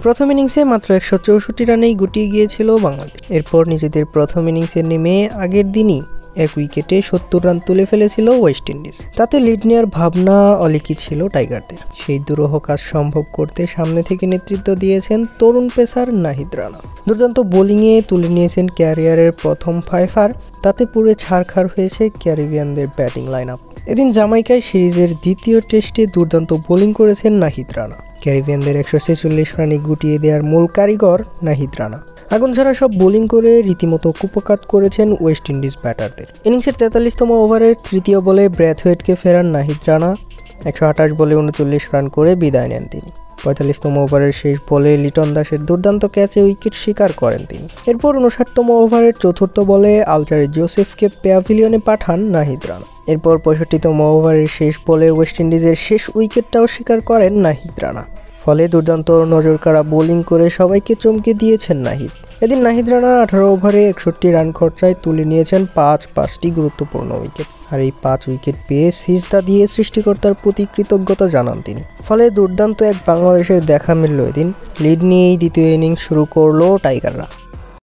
প্রথম ইনিংসে মাত্র 164 রানেই গুটিয়ে গিয়েছিল বাংলাদেশ। এরপর নিজেদের প্রথম ইনিংসে নেমে আগের দিনই 1 উইকেটে 70 রান তুলে ফেলেছিল ওয়েস্ট ইন্ডিজ। তাতে লিড নেওয়ার ভাবনা অলিকি ছিল টাইগারদের। সেই দুরূহ কাজ সম্ভব করতে সামনে থেকে নেতৃত্ব দিয়েছেন তরুণ পেসার নাহিদ রানা। দুর্দান্ত বোলিংয়ে তুলে নিয়েছেন ক্যারিয়ারের প্রথম ফাইফার। তাতে পুরো ছাড়খাড় হয়েছে ক্যারিবিয়ানদের ব্যাটিং লাইন আপ। এদিন জামাইকায় সিরিজের দ্বিতীয় টেস্টে দুর্দান্ত বোলিং করেছেন নাহিদ রানা। ক্যারিবিয়ানদের 146 রানে গুটিয়ে দেওয়ার মূল কারিগর নাহিদ রানা। আগুন ছাড়া সব বোলিং করে রীতিমতো কুপকাত করেছেন ওয়েস্ট ইন্ডিজ ব্যাটারদের। ইনিংসের 43তম ওভারের তৃতীয় বলে ব্র্যাথওয়েটকে ফেরান নাহিদ রানা। 128 বলে 39 রান করে বিদায় নেন তিনি। 45তম ওভারের শেষ বলে লিটন দাসের দুর্দান্ত ক্যাচে উইকেট শিকার করেন তিনি। এরপর 59তম ওভারের চতুর্থ বলে আলজারে জোসেফকে প্যাভিলিয়নে পাঠান নাহিদ রানা। এরপর 65তম ওভারের শেষ বলে ওয়েস্ট ইন্ডিজের শেষ উইকেটটাও শিকার করেন নাহিদ রানা। ফলে দুর্দান্ত নজরকাড়া বোলিং করে সবাইকে চমকে দিয়েছেন নাহিদ। এদিন নাহিদ রানা 18 ওভারে 61 রান খরচায় তুলে নিয়েছেন পাঁচটি গুরুত্বপূর্ণ উইকেট। আর এই 5 উইকেট পেয়ে সিজদা দিয়ে সৃষ্টিকর্তার প্রতি কৃতজ্ঞতা জানান তিনি। ফলে দুর্দান্ত এক বাংলাদেশের দেখা মিলল এদিন। লিড নিয়েই দ্বিতীয় ইনিংস শুরু করলো টাইগাররা।